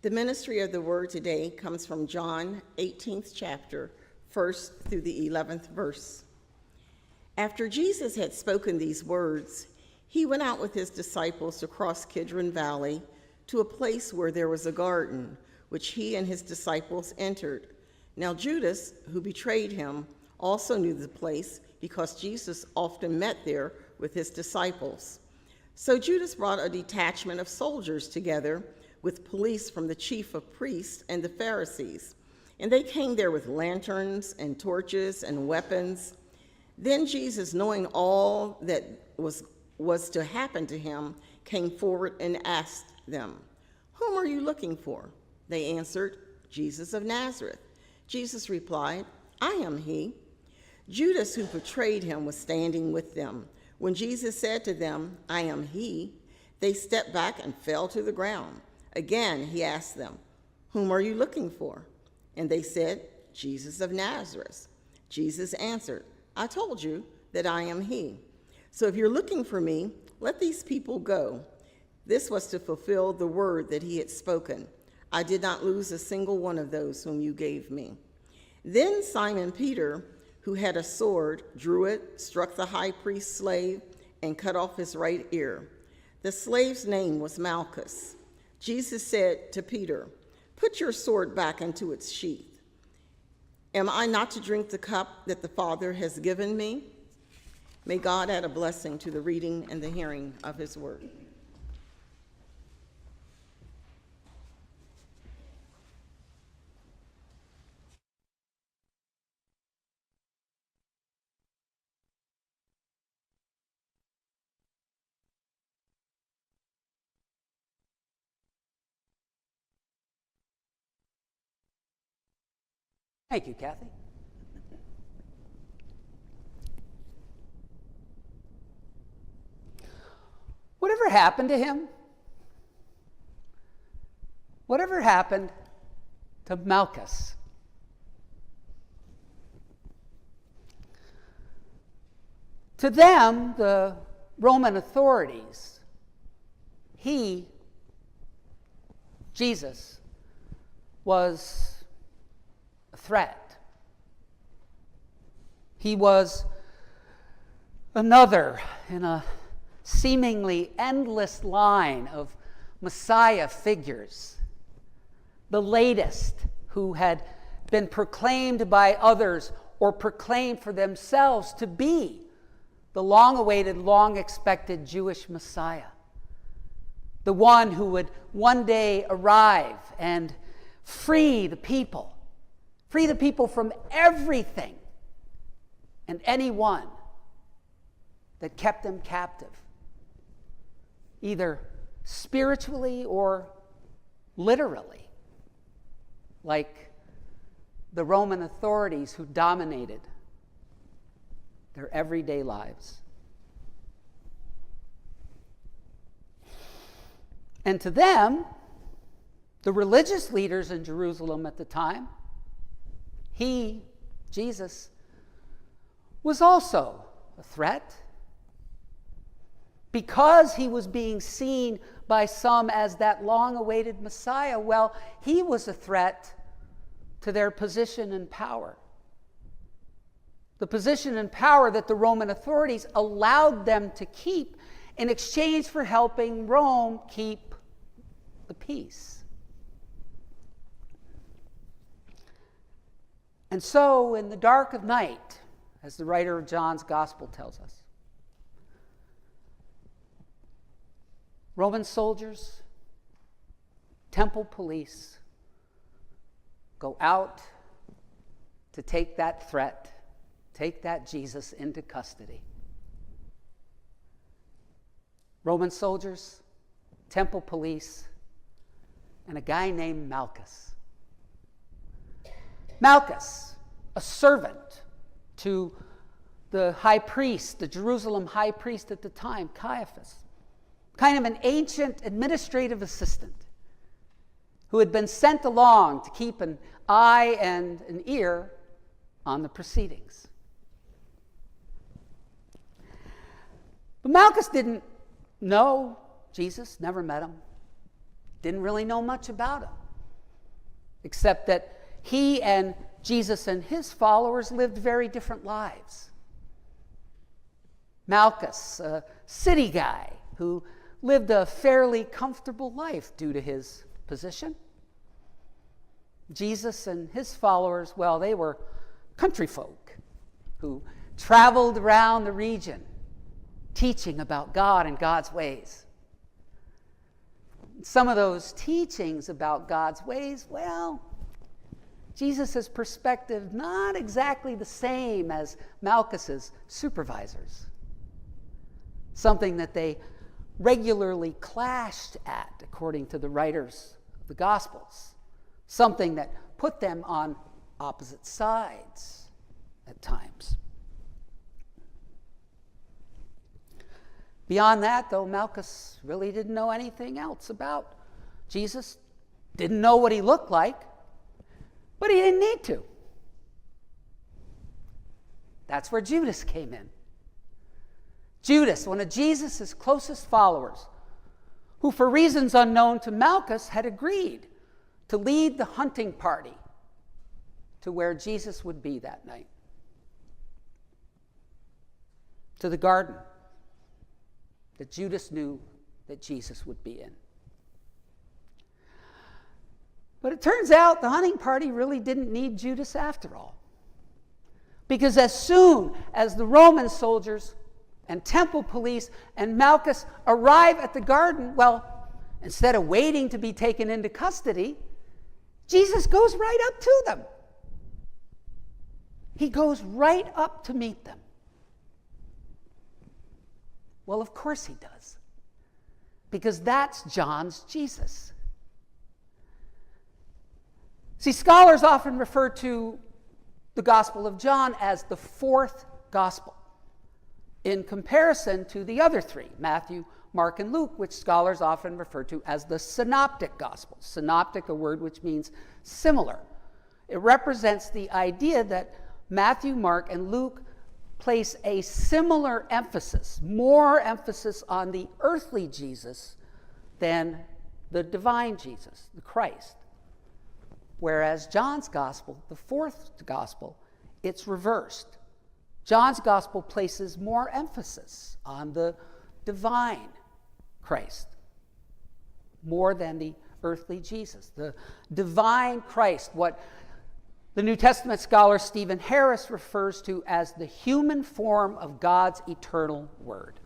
The ministry of the word today comes from John 18th chapter, 1st through the 11th verse. After Jesus had spoken these words, he went out with his disciples to cross Kidron Valley to a place where there was a garden, which he and his disciples entered. Now Judas, who betrayed him, also knew the place because Jesus often met there with his disciples. So Judas brought a detachment of soldiers together with police from the chief of priests and the Pharisees, and they came there with lanterns and torches and weapons. Then Jesus, knowing all that was to happen to him, came forward and asked them, "Whom are you looking for?" They answered, "Jesus of Nazareth." Jesus replied, "I am he." Judas, who betrayed him, was standing with them. When Jesus said to them, "I am he," they stepped back and fell to the ground. Again, he asked them, "Whom are you looking for?" And they said, "Jesus of Nazareth." Jesus answered, "I told you that I am he. So if you're looking for me, let these people go." This was to fulfill the word that he had spoken. "I did not lose a single one of those whom you gave me." Then Simon Peter, who had a sword, drew it, struck the high priest's slave, and cut off his right ear. The slave's name was Malchus. Jesus said to Peter, "Put your sword back into its sheath. Am I not to drink the cup that the Father has given me?" May God add a blessing to the reading and the hearing of his word. Thank you, Kathy. Whatever happened to him? Whatever happened to Malchus? To them, the Roman authorities, Jesus, was a threat. He was another in a seemingly endless line of Messiah figures, the latest who had been proclaimed by others or proclaimed for themselves to be the long-awaited, long-expected Jewish Messiah, the one who would one day arrive and free the people from everything and anyone that kept them captive, either spiritually or literally, like the Roman authorities who dominated their everyday lives. And to them, the religious leaders in Jerusalem at the time, Jesus, was also a threat. Because he was being seen by some as that long-awaited Messiah, well, he was a threat to their position and power. The position and power that the Roman authorities allowed them to keep in exchange for helping Rome keep the peace. And so, in the dark of night, as the writer of John's Gospel tells us, Roman soldiers, temple police, go out to take that threat, take that Jesus into custody. Roman soldiers, temple police, and a guy named Malchus. Malchus, a servant to the high priest, the Jerusalem high priest at the time, Caiaphas, kind of an ancient administrative assistant who had been sent along to keep an eye and an ear on the proceedings. But Malchus didn't know Jesus, never met him, didn't really know much about him. except that he and Jesus and his followers lived very different lives. Malchus, a city guy who lived a fairly comfortable life due to his position. Jesus and his followers, well, they were country folk who traveled around the region teaching about God and God's ways. Some of those teachings about God's ways, well, Jesus' perspective, not exactly the same as Malchus's supervisors. Something that they regularly clashed at, according to the writers of the Gospels. Something that put them on opposite sides at times. Beyond that, though, Malchus really didn't know anything else about Jesus, didn't know what he looked like, but he didn't need to. That's where Judas came in. Judas, one of Jesus' closest followers, who for reasons unknown to Malchus had agreed to lead the hunting party to where Jesus would be that night. To the garden that Judas knew that Jesus would be in. But it turns out the hunting party really didn't need Judas after all. Because as soon as the Roman soldiers and temple police and Malchus arrive at the garden, well, instead of waiting to be taken into custody, Jesus goes right up to them. He goes right up to meet them. Well, of course he does, because that's John's Jesus. See, scholars often refer to the Gospel of John as the fourth gospel, in comparison to the other three, Matthew, Mark, and Luke, which scholars often refer to as the synoptic gospels. Synoptic, a word which means similar. It represents the idea that Matthew, Mark, and Luke place a similar emphasis, more emphasis on the earthly Jesus than the divine Jesus, the Christ. Whereas John's gospel, the fourth gospel, it's reversed. John's gospel places more emphasis on the divine Christ, more than the earthly Jesus. The divine Christ, what the New Testament scholar Stephen Harris refers to as the human form of God's eternal word.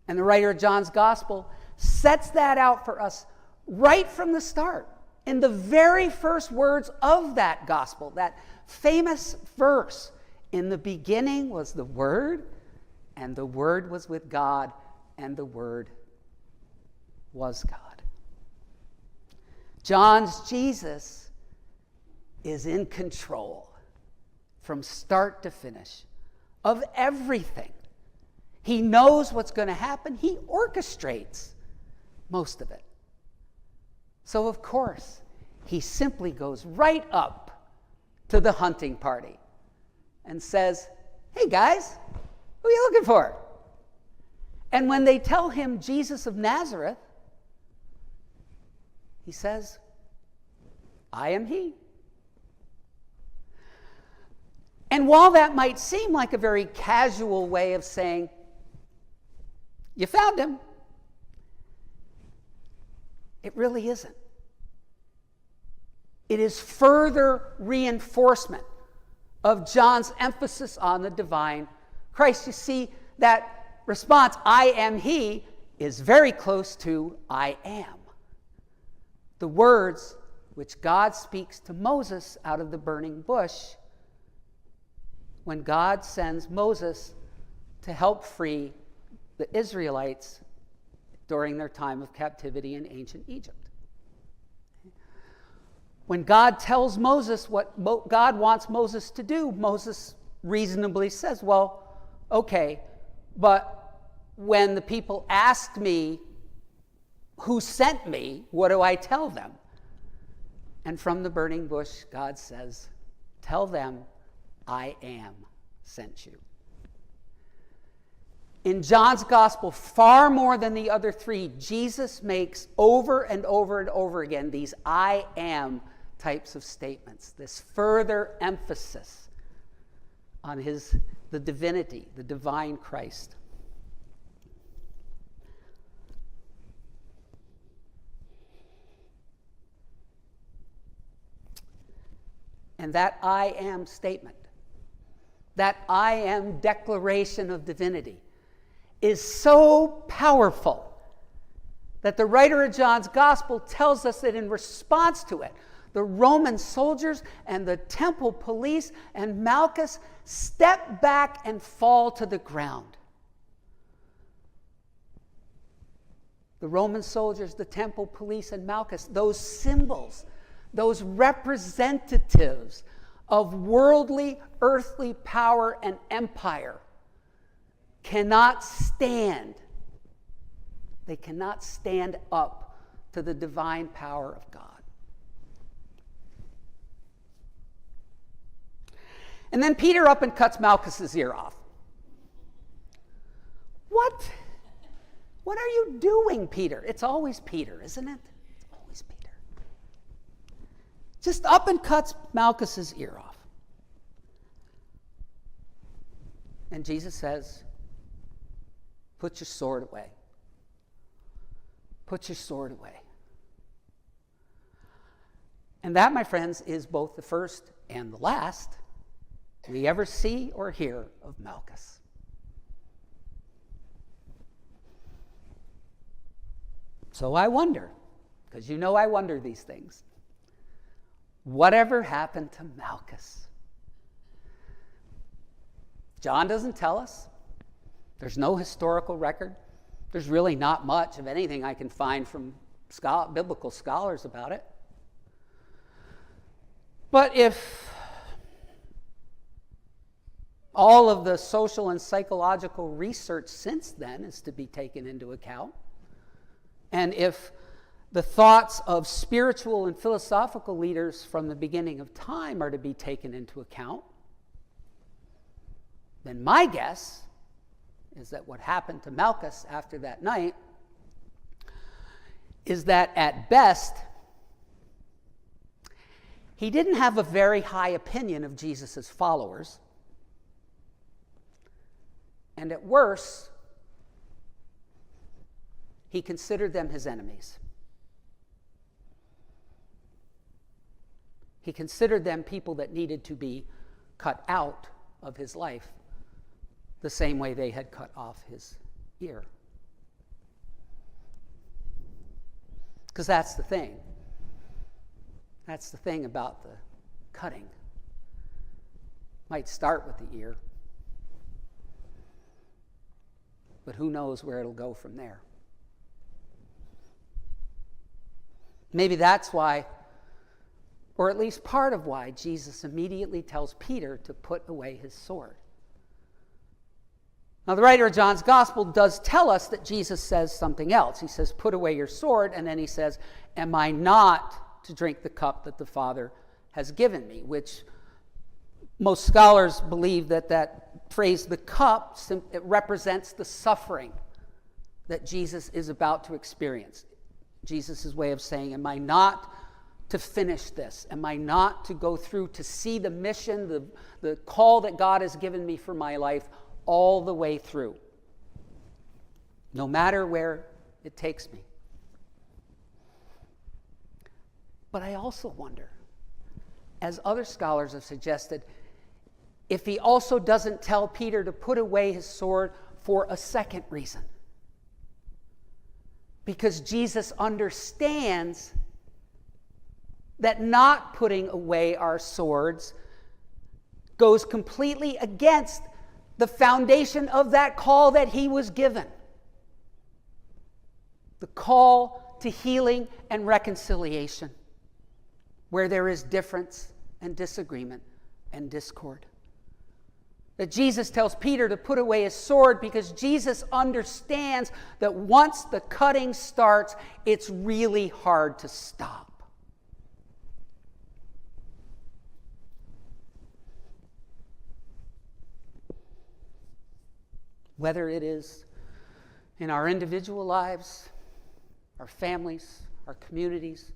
And the writer of John's gospel sets that out for us right from the start. In the very first words of that gospel, that famous verse, "In the beginning was the Word, and the Word was with God, and the Word was God." John's Jesus is in control from start to finish of everything. He knows what's going to happen. He orchestrates most of it. So, of course, he simply goes right up to the hunting party and says, "Hey, guys, who are you looking for?" And when they tell him Jesus of Nazareth, he says, "I am he." And while that might seem like a very casual way of saying, "You found him," it really isn't. It is further reinforcement of John's emphasis on the divine Christ. You see, that response, "I am he," is very close to "I am." The words which God speaks to Moses out of the burning bush when God sends Moses to help free the Israelites during their time of captivity in ancient Egypt. When God tells Moses what God wants Moses to do, Moses reasonably says, "Well, okay, but when the people ask me who sent me, what do I tell them?" And from the burning bush, God says, "Tell them, I am sent you." In John's gospel, far more than the other three, Jesus makes over and over and over again these I am types of statements, this further emphasis on the divinity, the divine Christ. And that I am statement, that I am declaration of divinity, is so powerful that the writer of John's gospel tells us that in response to it, the Roman soldiers and the temple police and Malchus step back and fall to the ground. The Roman soldiers, the temple police, and Malchus, those symbols, those representatives of worldly, earthly power and empire, cannot stand. They cannot stand up to the divine power of God. And then Peter up and cuts Malchus's ear off. What? What are you doing, Peter? It's always Peter, isn't it? It's always Peter. Just up and cuts Malchus's ear off. And Jesus says, put your sword away. Put your sword away. And that, my friends, is both the first and the last we ever see or hear of Malchus. So I wonder, because you know I wonder these things, whatever happened to Malchus? John doesn't tell us. There's no historical record. There's really not much of anything I can find from biblical scholars about it. But if all of the social and psychological research since then is to be taken into account, and if the thoughts of spiritual and philosophical leaders from the beginning of time are to be taken into account, then my guess is that what happened to Malchus after that night is that at best, he didn't have a very high opinion of Jesus' followers, and at worst, he considered them his enemies. He considered them people that needed to be cut out of his life the same way they had cut off his ear. Because that's the thing. That's the thing about the cutting. Might start with the ear, but who knows where it'll go from there. Maybe that's why, or at least part of why, Jesus immediately tells Peter to put away his sword. Now, the writer of John's gospel does tell us that Jesus says something else. He says, put away your sword, and then he says, am I not to drink the cup that the Father has given me? Which most scholars believe that phrase, the cup, it represents the suffering that Jesus is about to experience. Jesus' way of saying, am I not to finish this? Am I not to go through to see the mission, the call that God has given me for my life all the way through, no matter where it takes me? But I also wonder, as other scholars have suggested, if he also doesn't tell Peter to put away his sword for a second reason. Because Jesus understands that not putting away our swords goes completely against the foundation of that call that he was given. The call to healing and reconciliation, where there is difference and disagreement and discord. That Jesus tells Peter to put away his sword because Jesus understands that once the cutting starts, it's really hard to stop. whether it is in our individual lives, our families, our communities,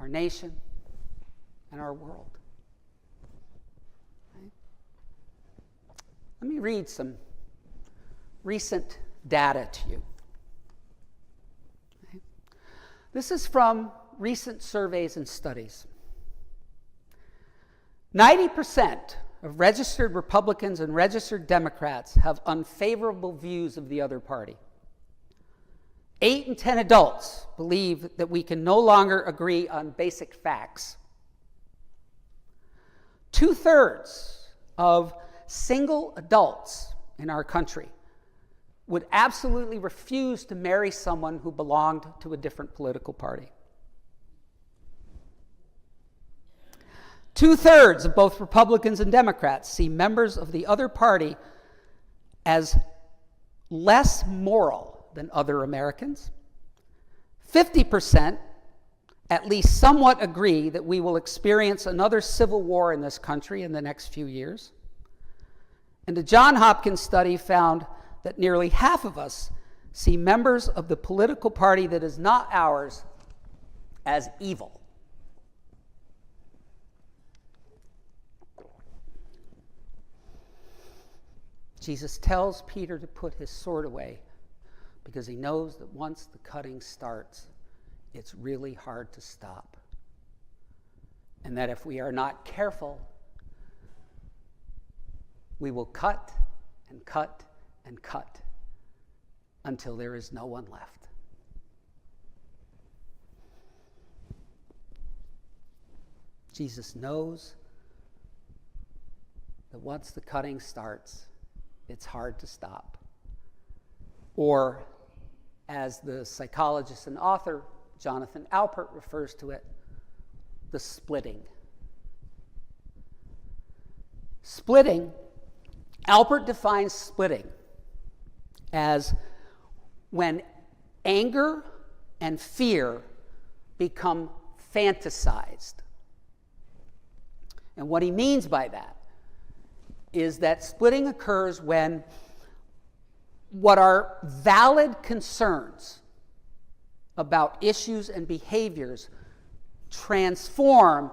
our nation, and our world. Right? Let me read some recent data to you. Okay? This is from recent surveys and studies. 90% of registered Republicans and registered Democrats have unfavorable views of the other party. 8 in 10 adults believe that we can no longer agree on basic facts. 2/3 of single adults in our country would absolutely refuse to marry someone who belonged to a different political party. 2/3 of both Republicans and Democrats see members of the other party as less moral than other Americans. 50% at least somewhat agree that we will experience another civil war in this country in the next few years. And a Johns Hopkins study found that nearly half of us see members of the political party that is not ours as evil. Jesus tells Peter to put his sword away because he knows that once the cutting starts, it's really hard to stop. And that if we are not careful, we will cut and cut and cut until there is no one left. Jesus knows that once the cutting starts, it's hard to stop. Or, as the psychologist and author Jonathan Alpert refers to it, the splitting. Splitting, Alpert defines splitting as when anger and fear become fantasized. And what he means by that is that splitting occurs when what are valid concerns about issues and behaviors transform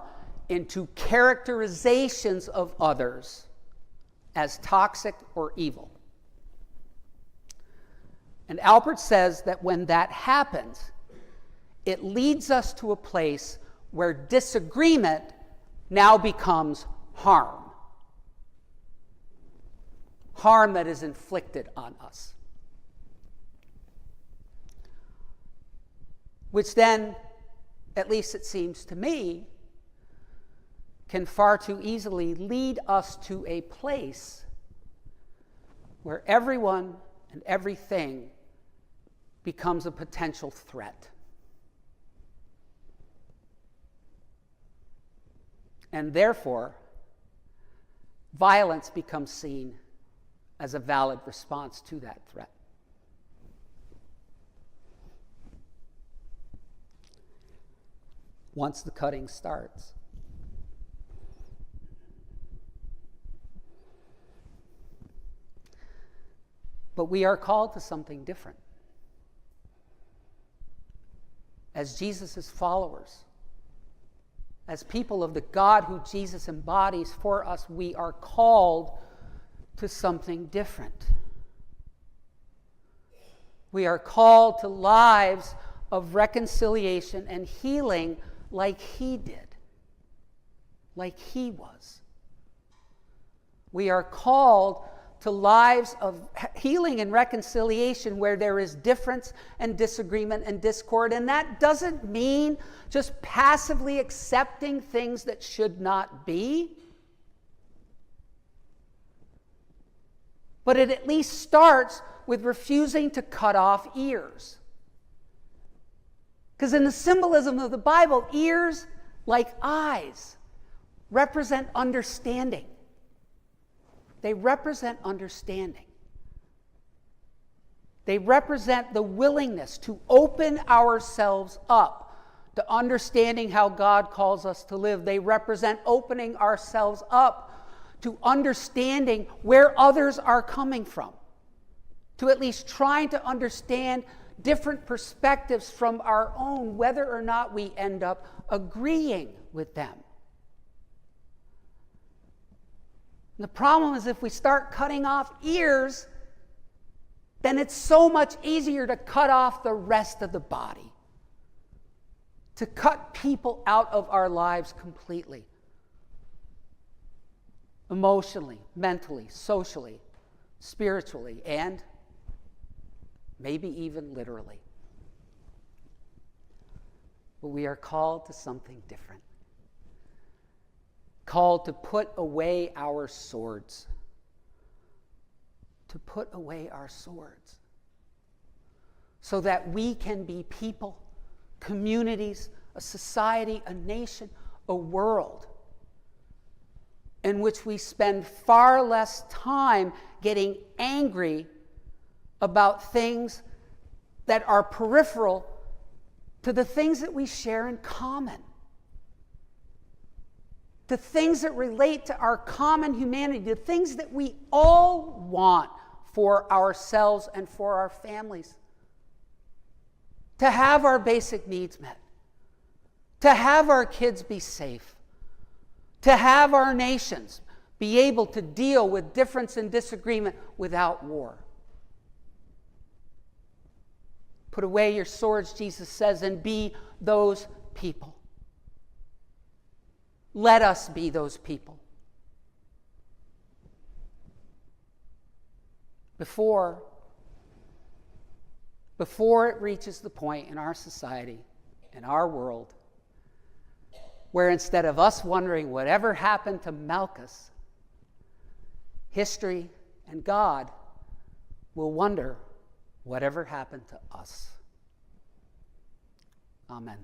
into characterizations of others as toxic or evil. And Alpert says that when that happens, it leads us to a place where disagreement now becomes harm. Harm that is inflicted on us. Which then, at least it seems to me, can far too easily lead us to a place where everyone and everything becomes a potential threat. And therefore, violence becomes seen as a valid response to that threat. Once the cutting starts. But we are called to something different. As Jesus' followers, as people of the God who Jesus embodies for us, we are called to something different. We are called to lives of reconciliation and healing like he did, like he was. We are called to lives of healing and reconciliation where there is difference and disagreement and discord. And that doesn't mean just passively accepting things that should not be. But it at least starts with refusing to cut off ears. Because in the symbolism of the Bible, ears, like eyes, represent understanding. They represent understanding. They represent the willingness to open ourselves up to understanding how God calls us to live. They represent opening ourselves up to understanding where others are coming from. to at least trying to understand different perspectives from our own, whether or not we end up agreeing with them. And the problem is, if we start cutting off ears, then it's so much easier to cut off the rest of the body, to cut people out of our lives completely, emotionally, mentally, socially, spiritually, and maybe even literally. But we are called to something different. Called to put away our swords. To put away our swords. So that we can be people, communities, a society, a nation, a world in which we spend far less time getting angry about things that are peripheral to the things that we share in common. The things that relate to our common humanity, the things that we all want for ourselves and for our families. To have our basic needs met. To have our kids be safe. To have our nations be able to deal with difference and disagreement without war. Put away your swords, Jesus says, and be those people. Let us be those people. Before it reaches the point in our society, in our world, where instead of us wondering whatever happened to Malchus, history and God will wonder whatever happened to us. Amen.